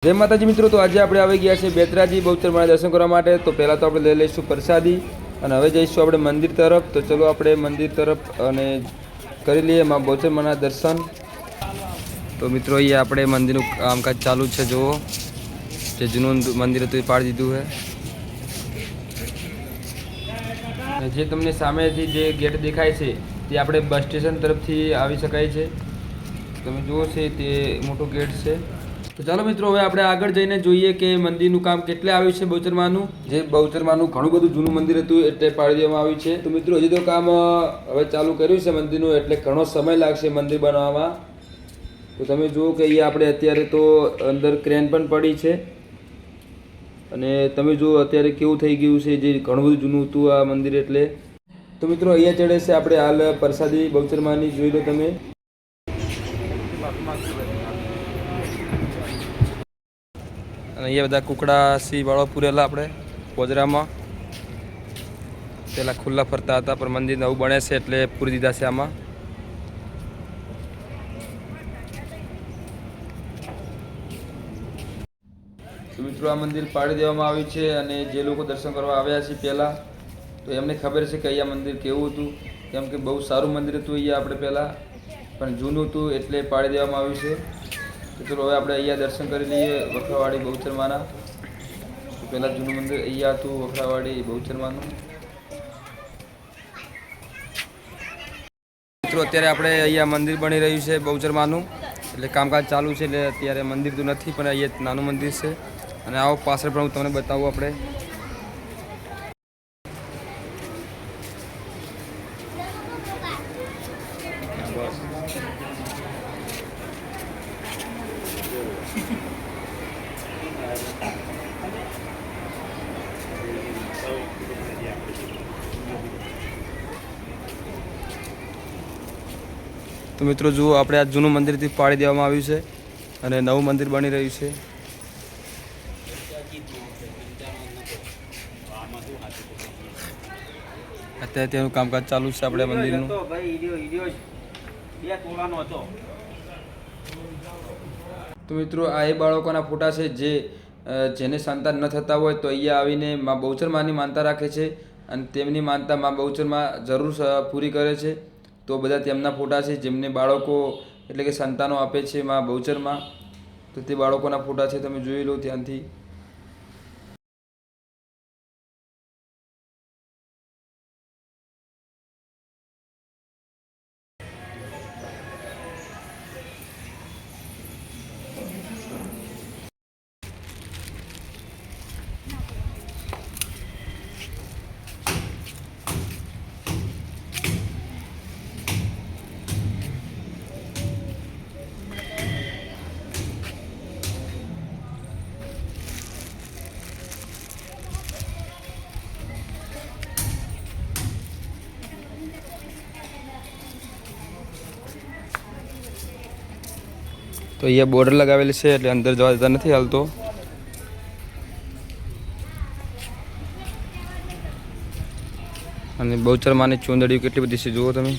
જય માતાજી મિત્રો, તો આજે આપણે આવી ગયા છે બેતરાજી બહુચર માના દર્શન કરવા માટે। તો પહેલાં તો આપણે લઈ લઈશું પ્રસાદી અને હવે જઈશું આપણે મંદિર તરફ। તો ચલો આપણે મંદિર તરફ અને કરી લઈએ માં બહુચર માના દર્શન। તો મિત્રો અહીંયા આપણે મંદિરનું કામકાજ ચાલુ છે। જુઓ જે જૂનું મંદિર હતું એ પાડી દીધું છે। જે તમને સામેથી જે ગેટ દેખાય છે તે આપણે બસ સ્ટેશન તરફથી આવી શકાય છે। તમે જુઓ છે તે મોટો ગેટ છે। તો ચાલો મિત્રો હવે આપણે આગળ જઈને જોઈએ કે મંદિરનું કામ કેટલે આવ્યું છે બહુચરમાનું। જે બહુચરમાનું ઘણું બધું જૂનું મંદિર હતું એટલે પાડી દેવામાં આવ્યું છે। તો મિત્રો હજી તો કામ હવે ચાલુ કર્યું છે મંદિરનું, એટલે ઘણો સમય લાગશે મંદિર બનાવવામાં। તો તમે જુઓ કે અહીંયા આપણે અત્યારે તો અંદર ક્રેન પણ પડી છે અને તમે જુઓ અત્યારે કેવું થઈ ગયું છે, જે ઘણું બધું જૂનું હતું આ મંદિર એટલે। તો મિત્રો અહીંયા ચડે છે આપણે હાલ પ્રસાદી બહુચરમાની, જોઈ લો તમે। અને અહીંયા બધા કુકડા સી વાળો પૂરેલા આપણે પોજરામાં, પહેલાં ખુલ્લા ફરતા હતા પણ મંદિર નવું બને છે એટલે પૂરી દીધા છે આમાં। તો મિત્રો આ મંદિર પાડી દેવામાં આવ્યું છે અને જે લોકો દર્શન કરવા આવ્યા છે પહેલાં, તો એમને ખબર છે કે અહીંયા મંદિર કેવું હતું, કેમ કે બહુ સારું મંદિર હતું અહીંયા આપણે પહેલાં, પણ જૂનું હતું એટલે પાડી દેવામાં આવ્યું છે। તો ચલો હવે આપણે અહીંયા દર્શન કરી લઈએ વખરાવાડી બહુચરમાના। તો પહેલાં જૂનું મંદિર અહીંયા હતું વખરાવાડી બહુચરમાનું। મિત્રો અત્યારે આપણે અહીંયા મંદિર બની રહ્યું છે બહુચરમાનું, એટલે કામકાજ ચાલુ છે, એટલે અત્યારે મંદિર તો નથી પણ અહીંયા નાનું મંદિર છે। અને આવો પાછળ પણ હું તમને બતાવું આપણે। તો મિત્રો જુઓ આપણે આ જૂનું મંદિરથી પાડી દેવામાં આવ્યું છે અને નવું મંદિર બની રહ્યું છે। અત્યારે તેનું કામકાજ ચાલુ છે આપણે મંદિરનું। તો મિત્રો આ એ બાળકોના ફોટા છે જેને સંતાન ન થતા હોય તો અહીંયા આવીને માં બહુચરમાની માનતા રાખે છે અને તેમની માનતા માં બહુચરમાં જરૂર પૂરી કરે છે। તો બધા તેમના ફોટા છે જેમને બાળકો એટલે કે સંતાનો આપે છે માં બહુચરમાં, તો તે બાળકોના ફોટા છે, તમે જોઈ લો ધ્યાનથી। તો અહીંયા બોર્ડર લગાવેલી છે એટલે અંદર જવા દેતા નથી હાલ તો। અને બહુચરમાની ચુંદડીઓ કેટલી બધી છે જુઓ તમે।